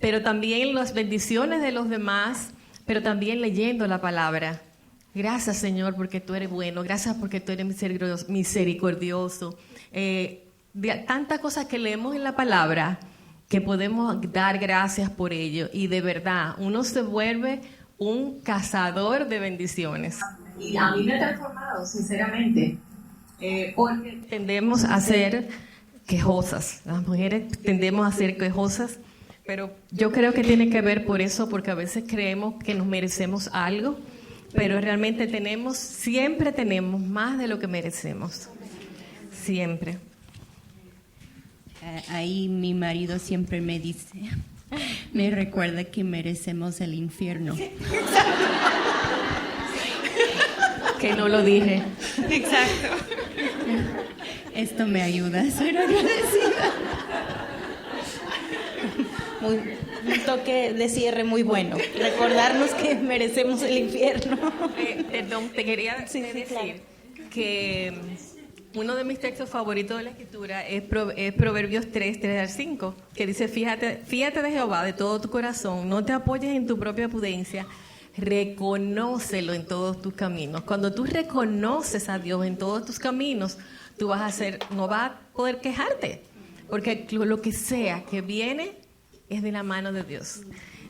pero también las bendiciones de los demás, pero también leyendo la palabra. Gracias, Señor, porque tú eres bueno. Gracias porque tú eres misericordioso. Tantas cosas que leemos en la palabra que podemos dar gracias por ello. Y de verdad, uno se vuelve un cazador de bendiciones. Y a mí me ha transformado, sinceramente, porque tendemos a ser quejosas. Las mujeres tendemos a ser quejosas, pero yo creo que tiene que ver por eso, porque a veces creemos que nos merecemos algo, pero realmente siempre tenemos más de lo que merecemos. Siempre. Ahí mi marido siempre me dice, me recuerda que merecemos el infierno. Que no lo dije. Exacto. Esto me ayuda a ser agradecida. Un toque de cierre muy bueno. Recordarnos que merecemos el infierno. Perdón, te quería decir claro, que uno de mis textos favoritos de la Escritura es Proverbios 3:3-5, que dice, fíjate de Jehová de todo tu corazón, no te apoyes en tu propia prudencia, reconócelo en todos tus caminos. Cuando tú reconoces a Dios en todos tus caminos, no vas a poder quejarte, porque lo que sea que viene es de la mano de Dios.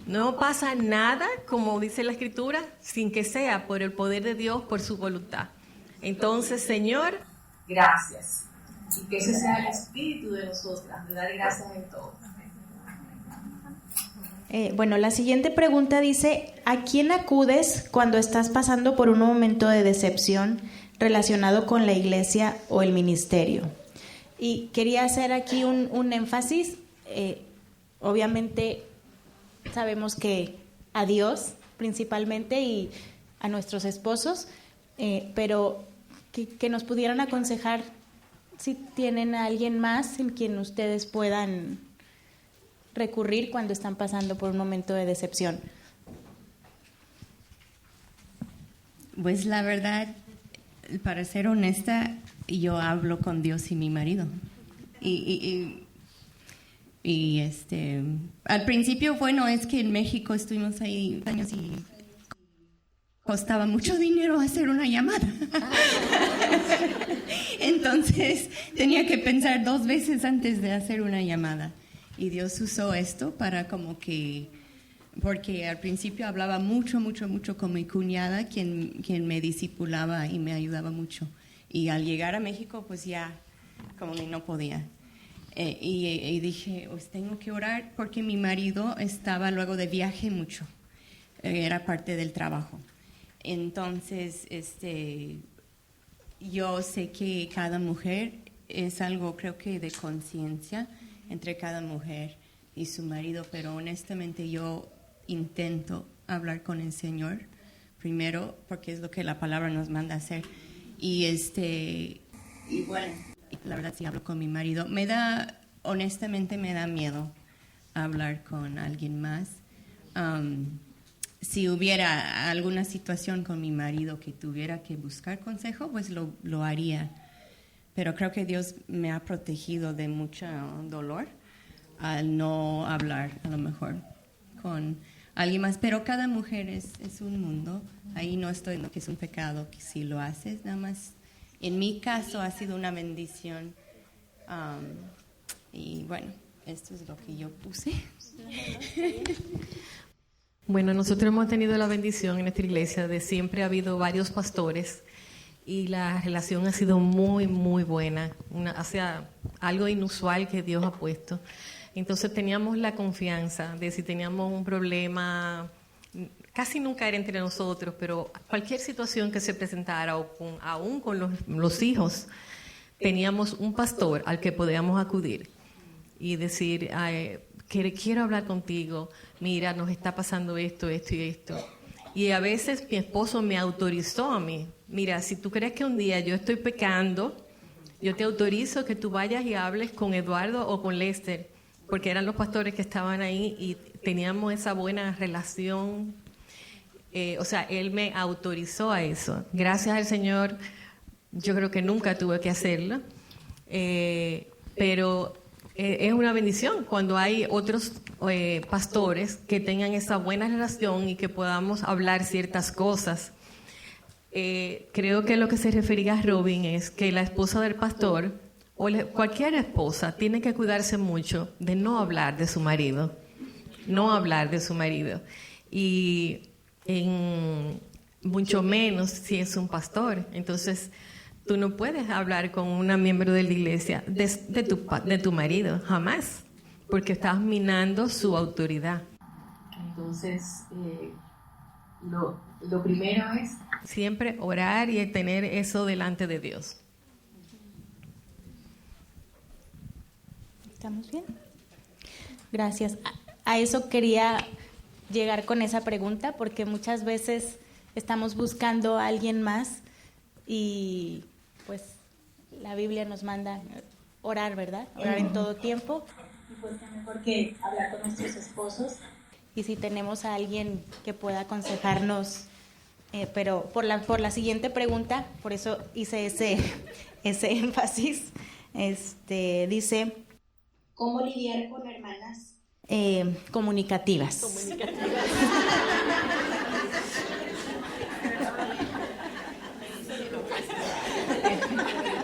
No pasa nada, como dice la Escritura, sin que sea por el poder de Dios, por su voluntad. Entonces, Señor, gracias. Y que ese sea el espíritu de nosotras, de dar gracias en todo. Bueno, la siguiente pregunta dice, ¿a quién acudes cuando estás pasando por un momento de decepción relacionado con la iglesia o el ministerio? Y quería hacer aquí un énfasis. Obviamente sabemos que a Dios principalmente y a nuestros esposos, pero que nos pudieran aconsejar si tienen a alguien más en quien ustedes puedan recurrir cuando están pasando por un momento de decepción. Pues la verdad, para ser honesta, yo hablo con Dios y mi marido. Y al principio, bueno, es que en México estuvimos ahí años y costaba mucho dinero hacer una llamada. Entonces tenía que pensar 2 veces antes de hacer una llamada. Y Dios usó esto para como que, porque al principio hablaba mucho con mi cuñada, quien me discipulaba y me ayudaba mucho. Y al llegar a México, pues ya como que no podía. Y dije, pues tengo que orar porque mi marido estaba luego de viaje mucho. Era parte del trabajo. Entonces, yo sé que cada mujer es algo, creo que de conciencia entre cada mujer y su marido, pero honestamente yo intento hablar con el Señor primero porque es lo que la palabra nos manda a hacer. Y bueno, la verdad sí hablo con mi marido. Honestamente me da miedo hablar con alguien más. Si hubiera alguna situación con mi marido que tuviera que buscar consejo, pues lo haría. Pero creo que Dios me ha protegido de mucho dolor al no hablar, a lo mejor, con alguien más. Pero cada mujer es un mundo. Ahí no estoy diciendo que es un pecado, que si lo haces, nada más. En mi caso ha sido una bendición. Y bueno, esto es lo que yo puse. Bueno, nosotros hemos tenido la bendición en nuestra iglesia de siempre ha habido varios pastores y la relación ha sido muy, muy buena. O sea, algo inusual que Dios ha puesto. Entonces teníamos la confianza de si teníamos un problema, casi nunca era entre nosotros, pero cualquier situación que se presentara, o aún con los hijos, teníamos un pastor al que podíamos acudir y decir, quiero hablar contigo, mira, nos está pasando esto y esto. Y a veces mi esposo me autorizó a mí, mira, si tú crees que un día yo estoy pecando, yo te autorizo que tú vayas y hables con Eduardo o con Lester, porque eran los pastores que estaban ahí y teníamos esa buena relación. O sea, él me autorizó a eso. Gracias al Señor, yo creo que nunca tuve que hacerlo, pero es una bendición cuando hay otros pastores que tengan esa buena relación y que podamos hablar ciertas cosas. Creo que lo que se refería a Robin es que la esposa del pastor o cualquier esposa tiene que cuidarse mucho de no hablar de su marido, y mucho menos si es un pastor. Entonces tú no puedes hablar con una miembro de la iglesia de tu marido, jamás, porque estás minando su autoridad. Entonces, lo primero es siempre orar y tener eso delante de Dios. ¿Estamos bien? Gracias. A eso quería llegar con esa pregunta, porque muchas veces estamos buscando a alguien más y pues la Biblia nos manda orar, ¿verdad? Orar en todo tiempo. Y pues qué mejor que hablar con nuestros esposos. Y si tenemos a alguien que pueda aconsejarnos, pero por la siguiente pregunta, por eso hice ese énfasis, dice, ¿cómo lidiar con hermanas comunicativas?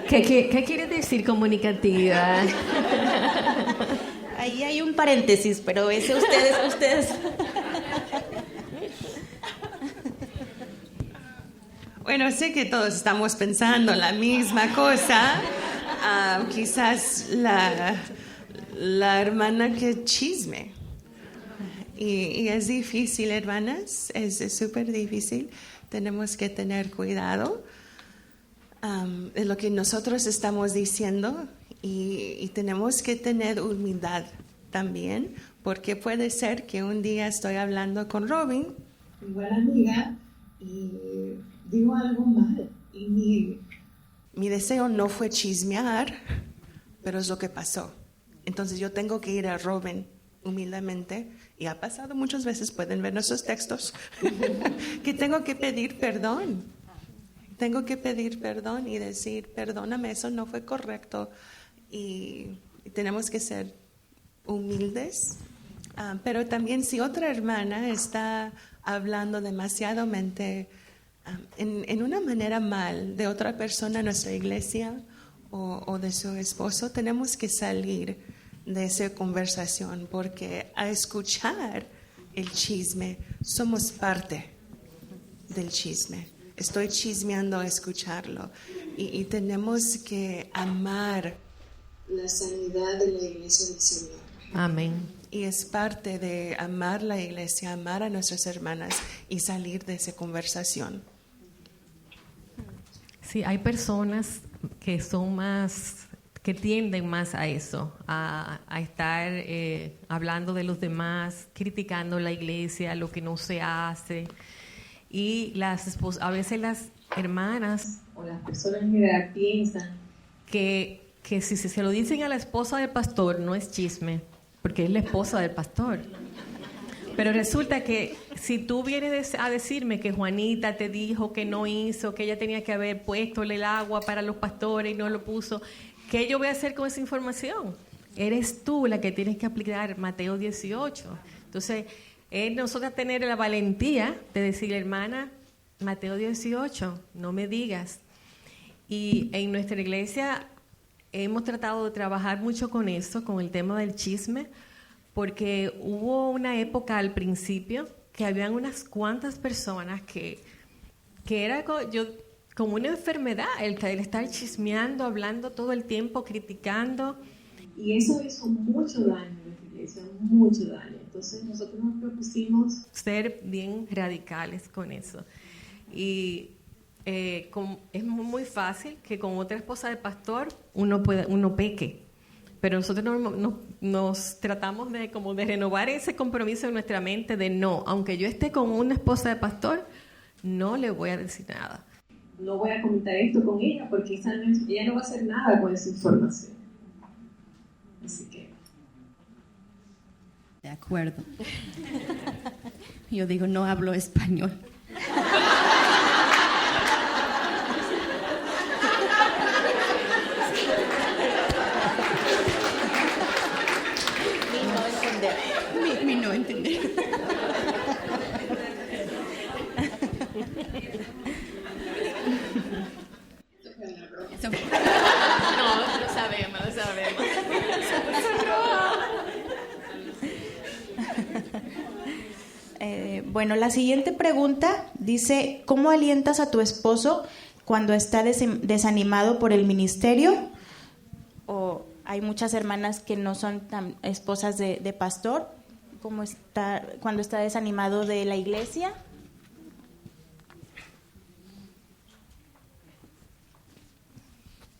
¿Qué quiere decir comunicativa? Ahí hay un paréntesis, pero ese ustedes. Bueno, sé que todos estamos pensando la misma cosa. Quizás la hermana que chisme. Y es difícil, hermanas, es súper difícil. Tenemos que tener cuidado de lo que nosotros estamos diciendo y tenemos que tener humildad también, porque puede ser que un día estoy hablando con Robin, mi buena amiga, y digo algo mal. Y mi deseo no fue chismear, pero es lo que pasó. Entonces yo tengo que ir a Robin humildemente, y ha pasado muchas veces, pueden ver nuestros textos, que tengo que pedir perdón. Tengo que pedir perdón y decir, perdóname, eso no fue correcto. Y tenemos que ser humildes. Pero también si otra hermana está hablando demasiadamente en una manera mal de otra persona en nuestra iglesia o de su esposo, tenemos que salir de esa conversación, porque a escuchar el chisme somos parte del chisme. Estoy chismeando a escucharlo, y tenemos que amar la sanidad de la iglesia del Señor. Amén. Y es parte de amar la iglesia, amar a nuestras hermanas y salir de esa conversación. Sí, hay personas que son más, que tienden más a eso, a estar hablando de los demás, criticando la iglesia, lo que no se hace. Y a veces las hermanas o las personas en general piensan que si se lo dicen a la esposa del pastor no es chisme, porque es la esposa del pastor. Pero resulta que si tú vienes a decirme que Juanita te dijo que no hizo, que ella tenía que haber puesto el agua para los pastores y no lo puso, ¿qué yo voy a hacer con esa información? Eres tú la que tienes que aplicar Mateo 18. Entonces, nosotros tener la valentía de decirle, hermana, Mateo 18, no me digas. Y en nuestra iglesia hemos tratado de trabajar mucho con eso, con el tema del chisme, porque hubo una época al principio que habían unas cuantas personas que era como una enfermedad, el estar chismeando, hablando todo el tiempo, criticando. Y eso hizo mucho daño en nuestra iglesia, mucho daño. Entonces nosotros nos propusimos ser bien radicales con eso. Y es muy fácil que con otra esposa de pastor uno peque. Pero nosotros nos tratamos de renovar ese compromiso en nuestra mente de no, aunque yo esté con una esposa de pastor, no le voy a decir nada. No voy a comentar esto con ella porque ella no va a hacer nada con esa información. Así que... De acuerdo. Yo digo, no hablo español. Mi no entender. No, lo sabemos. Bueno, la siguiente pregunta dice, ¿cómo alientas a tu esposo cuando está desanimado por el ministerio? O hay muchas hermanas que no son tan esposas de pastor. ¿Cómo está cuando está desanimado de la iglesia?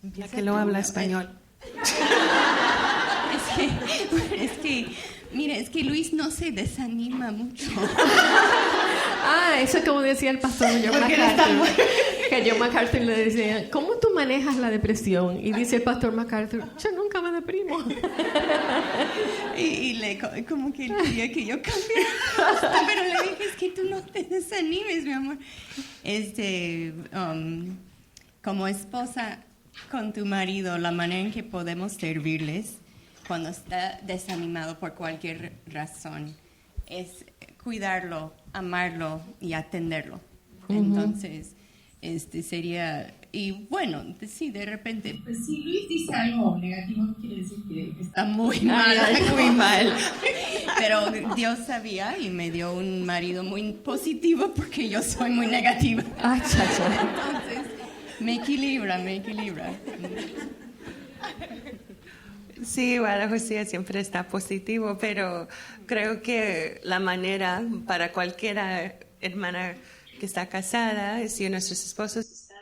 Ya que lo habla español. Es que Luis no se desanima mucho. Eso es como decía el pastor John MacArthur. Que John MacArthur le decía, ¿cómo tú manejas la depresión? Y dice el pastor MacArthur, yo nunca me deprimo. Como que quería que yo cambiara. Pero le dije, es que tú no te desanimes, mi amor. Como esposa con tu marido, la manera en que podemos servirles cuando está desanimado por cualquier razón es cuidarlo, amarlo y atenderlo. Uh-huh. Entonces, sería... Y bueno, sí, de repente, pues si Luis dice algo negativo, no quiere decir que está muy mal, muy mal. Pero Dios sabía y me dio un marido muy positivo porque yo soy muy negativa. Ay, chacha. Entonces, me equilibra. Sí, bueno, José siempre está positivo, pero creo que la manera para cualquier hermana que está casada, si nuestros esposos están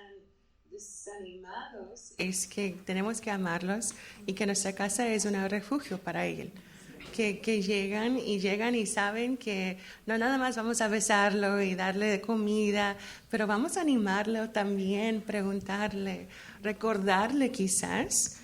desanimados, es que tenemos que amarlos y que nuestra casa es un refugio para Él. Que llegan y saben que no nada más vamos a besarlo y darle comida, pero vamos a animarlo también, preguntarle, recordarle quizás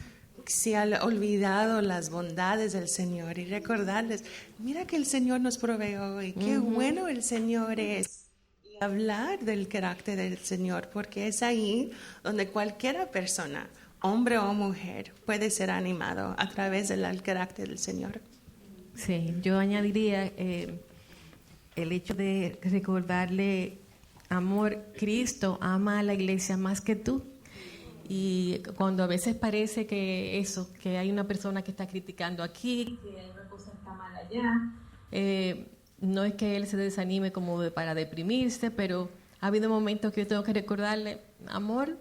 si ha olvidado las bondades del Señor y recordarles, mira que el Señor nos proveó y qué bueno el Señor es. Y hablar del carácter del Señor, porque es ahí donde cualquier persona, hombre o mujer, puede ser animado a través del carácter del Señor. Sí, yo añadiría el hecho de recordarle, amor, Cristo ama a la iglesia más que tú. Y cuando a veces parece que hay una persona que está criticando aquí, que hay una cosa que está mal allá, no es que él se desanime como para deprimirse, pero ha habido momentos que yo tengo que recordarle, amor,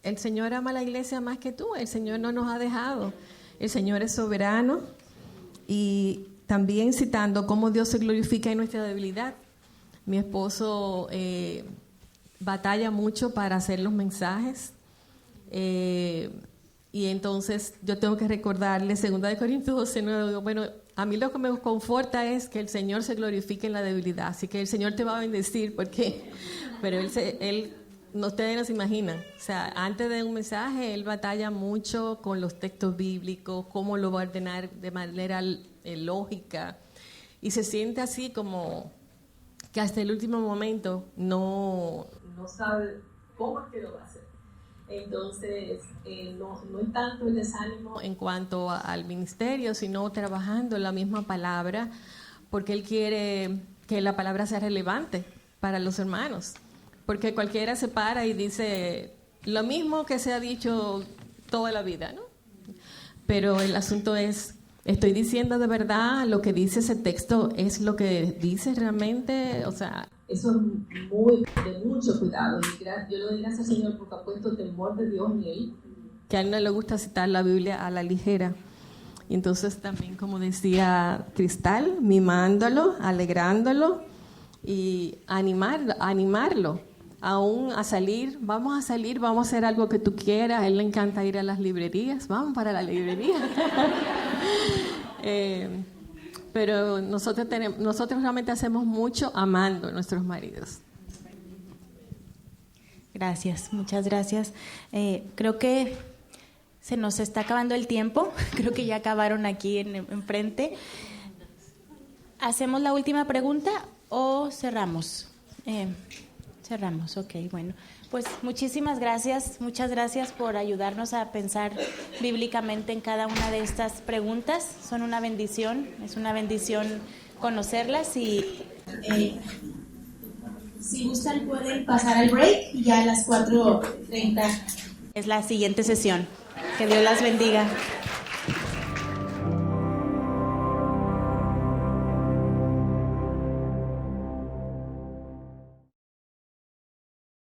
el Señor ama a la iglesia más que tú, el Señor no nos ha dejado, el Señor es soberano. Y también citando cómo Dios se glorifica en nuestra debilidad. Mi esposo batalla mucho para hacer los mensajes. Y entonces yo tengo que recordarle 2 Corintios 12:9, bueno, a mí lo que me conforta es que el Señor se glorifique en la debilidad, así que el Señor te va a bendecir, pero él no, ustedes no se imaginan, o sea, antes de un mensaje él batalla mucho con los textos bíblicos, cómo lo va a ordenar de manera lógica, y se siente así como que hasta el último momento no sabe cómo es que lo va a hacer. Entonces, no es tanto el desánimo en cuanto al ministerio, sino trabajando la misma palabra, porque él quiere que la palabra sea relevante para los hermanos. Porque cualquiera se para y dice lo mismo que se ha dicho toda la vida, ¿no? Pero el asunto es, ¿estoy diciendo de verdad lo que dice ese texto? ¿Es lo que dice realmente? O sea, eso es de mucho cuidado. Y yo le doy gracias al Señor porque ha puesto temor de Dios en él, que a él no le gusta citar la Biblia a la ligera. Y entonces también, como decía Cristal, mimándolo, alegrándolo y animarlo. Aún a salir, vamos a hacer algo que tú quieras. A él le encanta ir a las librerías, vamos para la librería. Pero nosotros realmente hacemos mucho amando a nuestros maridos. Gracias, muchas gracias. Creo que se nos está acabando el tiempo, creo que ya acabaron aquí enfrente. ¿Hacemos la última pregunta o cerramos? Cerramos, ok, bueno. Pues muchísimas gracias, muchas gracias por ayudarnos a pensar bíblicamente en cada una de estas preguntas. Son una bendición, es una bendición conocerlas y si gustan pueden pasar al break y ya a las 4:30 es la siguiente sesión. Que Dios las bendiga.